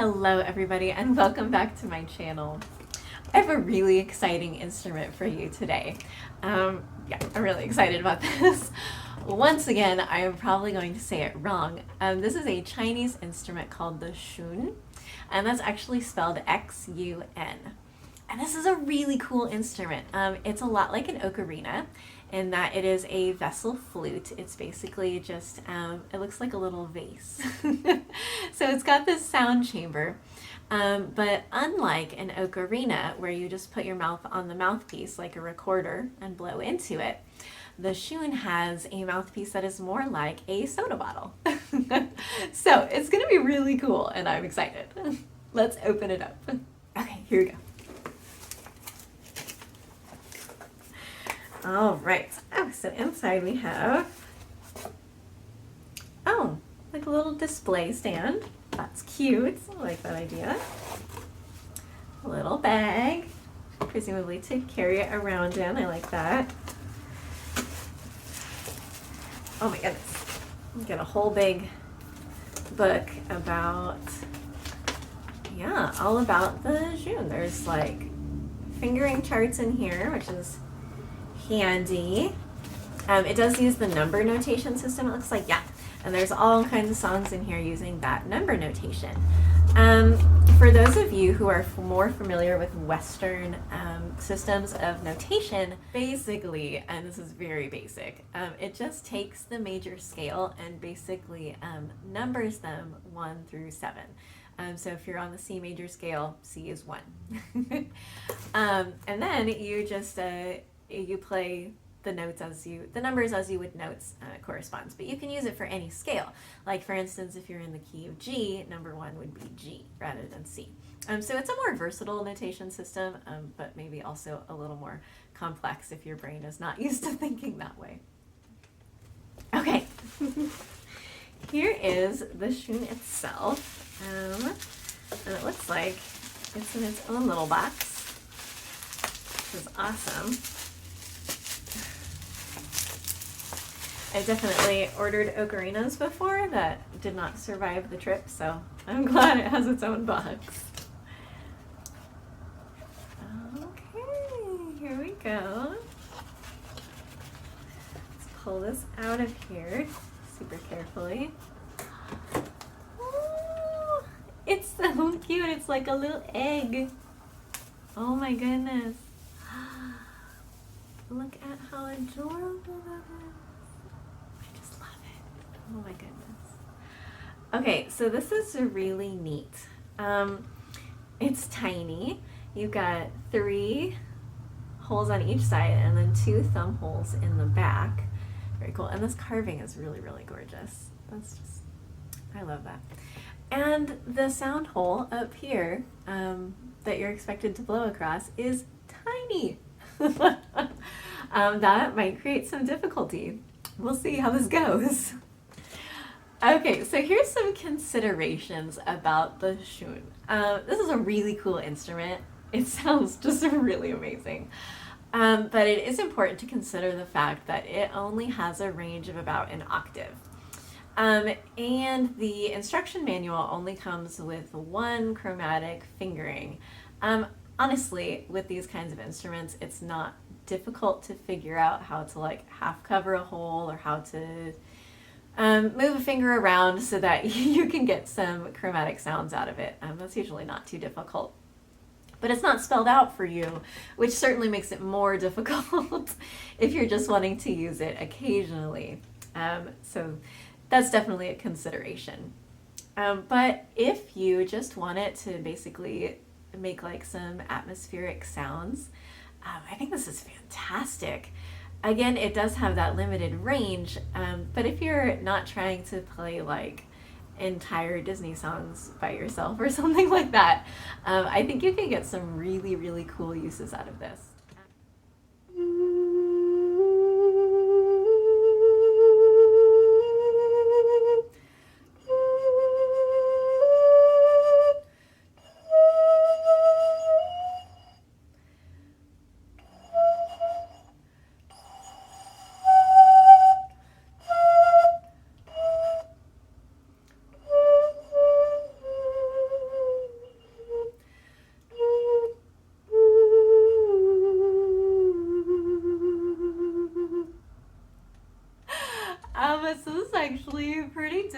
Hello everybody and welcome back to my channel. I have a really exciting instrument for you today. Yeah, I'm really excited about this. Once again, I am probably going to say it wrong. This is a Chinese instrument called the Xun, and that's actually spelled X-U-N. And this is a really cool instrument. It's a lot like an ocarina in that it is a vessel flute. It's basically just, it looks like a little vase. So it's got this sound chamber. But unlike an ocarina, where you just put your mouth on the mouthpiece like a recorder and blow into it, the Xun has a mouthpiece that is more like a soda bottle. So it's going to be really cool, and I'm excited. Let's open it up. Okay, here we go. All right. Oh, so inside we have, like a little display stand. That's cute. I like that idea. A little bag, presumably to carry it around in. I like that. Oh my goodness. Get a whole big book about, all about the Xun. There's like fingering charts in here, which is handy. It does use the number notation system, it looks like, and there's all kinds of songs in here using that number notation. For those of you who are more familiar with Western systems of notation, basically, and this is very basic, it just takes the major scale and basically numbers them 1 through 7. So if you're on the C major scale, C is 1. And then you just you play the notes the numbers as you would notes corresponds, but you can use it for any scale. Like for instance, if you're in the key of G, number 1 would be G rather than C. So it's a more versatile notation system, but maybe also a little more complex if your brain is not used to thinking that way. Okay, here is the Xun itself, and it looks like it's in its own little box, which is awesome. I definitely ordered ocarinas before that did not survive the trip, so I'm glad it has its own box. Okay, here we go. Let's pull this out of here super carefully. Oh, it's so cute. It's like a little egg. Oh my goodness. Look at how adorable that is. Oh my goodness. Okay, so this is really neat. It's tiny. You've got 3 holes on each side and then 2 thumb holes in the back. Very cool. And this carving is really, really gorgeous. I love that. And the sound hole up here that you're expected to blow across is tiny. That might create some difficulty. We'll see how this goes. Okay, so here's some considerations about the Xun. This is a really cool instrument. It sounds just really amazing. But it is important to consider the fact that it only has a range of about an octave. And the instruction manual only comes with 1 chromatic fingering. Honestly, with these kinds of instruments, it's not difficult to figure out how to like half cover a hole or how to move a finger around so that you can get some chromatic sounds out of it. That's usually not too difficult. But it's not spelled out for you, which certainly makes it more difficult if you're just wanting to use it occasionally. So that's definitely a consideration. But if you just want it to basically make like some atmospheric sounds, I think this is fantastic. Again, it does have that limited range, but if you're not trying to play like entire Disney songs by yourself or something like that, I think you can get some really, really cool uses out of this.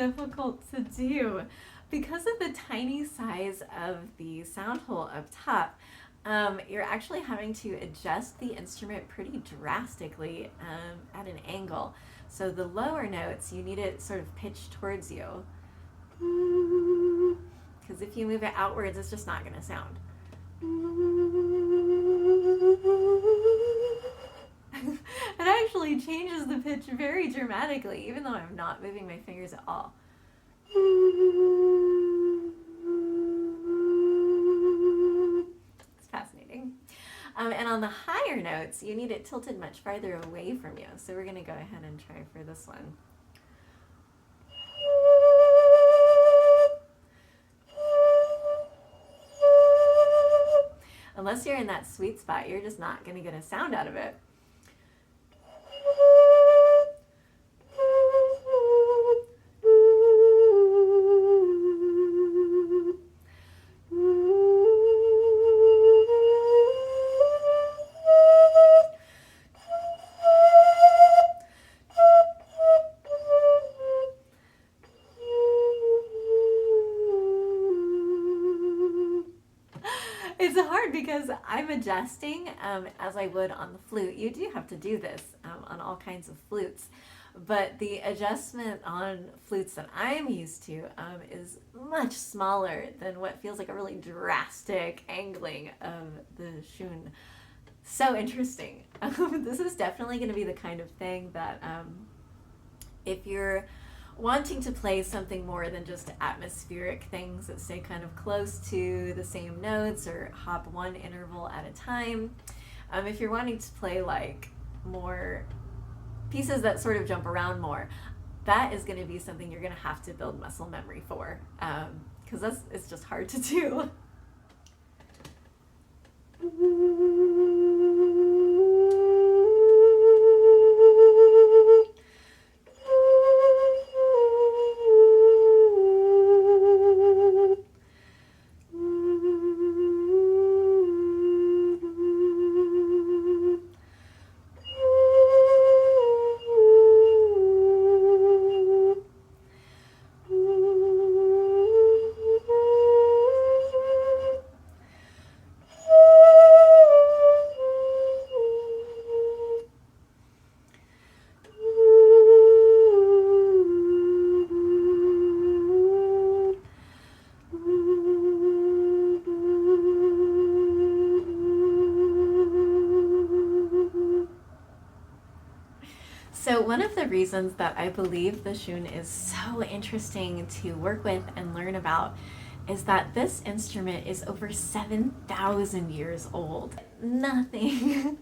difficult to do. Because of the tiny size of the sound hole up top, you're actually having to adjust the instrument pretty drastically at an angle. So the lower notes, you need it sort of pitched towards you. Because if you move it outwards, it's just not going to sound. It actually changes the pitch very dramatically, even though I'm not moving my fingers at all. It's fascinating. And on the higher notes, you need it tilted much farther away from you. So we're going to go ahead and try for this one. Unless you're in that sweet spot, you're just not going to get a sound out of it. It's hard because I'm adjusting as I would on the flute. You do have to do this on all kinds of flutes, but the adjustment on flutes that I'm used to is much smaller than what feels like a really drastic angling of the shun. So interesting. This is definitely going to be the kind of thing that if you're wanting to play something more than just atmospheric things that stay kind of close to the same notes or hop one interval at a time. If you're wanting to play like more pieces that sort of jump around more, that is going to be something you're going to have to build muscle memory for, because it's just hard to do. So one of the reasons that I believe the shun is so interesting to work with and learn about is that this instrument is over 7,000 years old. Nothing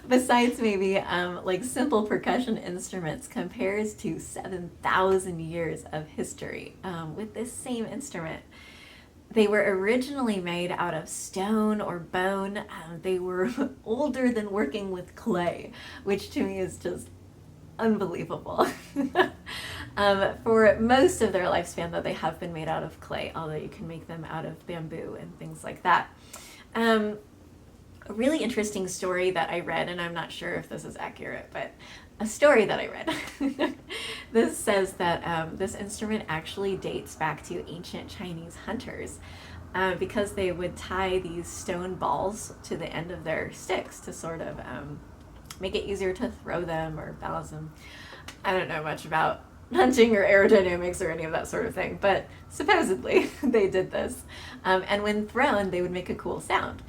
besides maybe like simple percussion instruments compares to 7,000 years of history with this same instrument. They were originally made out of stone or bone. They were older than working with clay, which to me is just unbelievable. For most of their lifespan, though, they have been made out of clay, although you can make them out of bamboo and things like that. A really interesting story that I read, and I'm not sure if this is accurate, but a story that I read. This says that this instrument actually dates back to ancient Chinese hunters because they would tie these stone balls to the end of their sticks to sort of make it easier to throw them or balance them. I don't know much about hunting or aerodynamics or any of that sort of thing, but supposedly they did this. And when thrown, they would make a cool sound.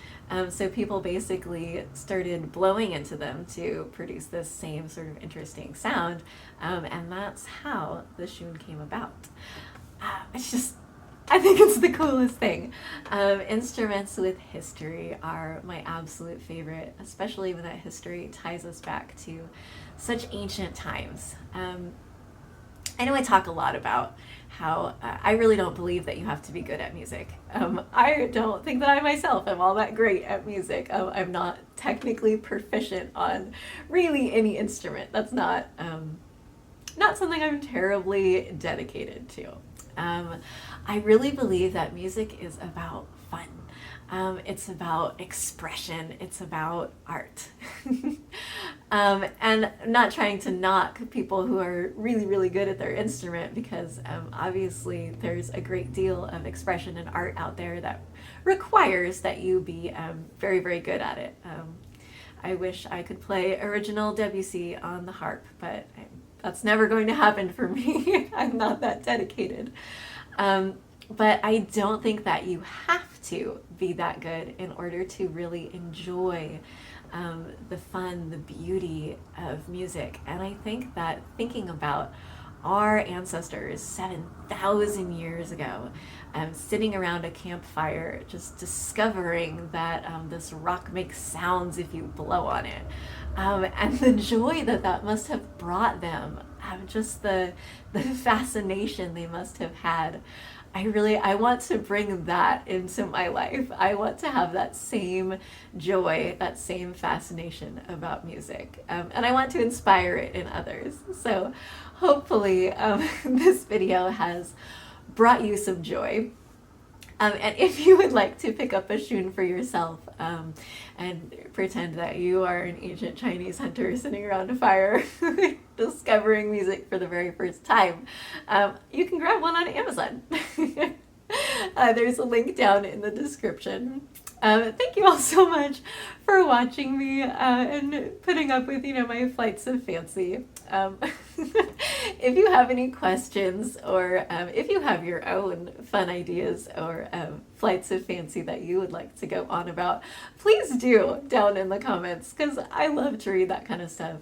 So people basically started blowing into them to produce this same sort of interesting sound. And that's how the shun came about. I think it's the coolest thing. Instruments with history are my absolute favorite, especially when that history ties us back to such ancient times. I know I talk a lot about how I really don't believe that you have to be good at music. I don't think that I myself am all that great at music. I'm not technically proficient on really any instrument. That's not something I'm terribly dedicated to. I really believe that music is about fun. It's about expression. It's about art. And not trying to knock people who are really, really good at their instrument, because obviously there's a great deal of expression and art out there that requires that you be very, very good at it. I wish I could play original Debussy on the harp, but that's never going to happen for me. I'm not that dedicated. But I don't think that you have to be that good in order to really enjoy the fun, the beauty of music. And I think that thinking about our ancestors 7,000 years ago, sitting around a campfire, just discovering that this rock makes sounds if you blow on it, and the joy that that must have brought them, just the fascination they must have had. I want to bring that into my life. I want to have that same joy, that same fascination about music. And I want to inspire it in others. So hopefully this video has brought you some joy. And if you would like to pick up a shun for yourself and pretend that you are an ancient Chinese hunter sitting around a fire discovering music for the very first time, you can grab one on Amazon. There's a link down in the description. Thank you all so much for watching me and putting up with, my flights of fancy. If you have any questions, or if you have your own fun ideas or flights of fancy that you would like to go on about, please do down in the comments, because I love to read that kind of stuff.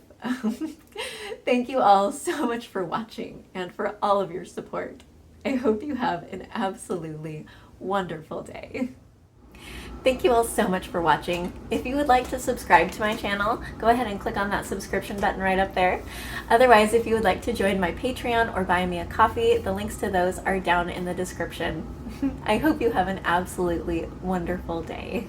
Thank you all so much for watching and for all of your support. I hope you have an absolutely wonderful day. Thank you all so much for watching. If you would like to subscribe to my channel, go ahead and click on that subscription button right up there. Otherwise, if you would like to join my Patreon or buy me a coffee, the links to those are down in the description. I hope you have an absolutely wonderful day.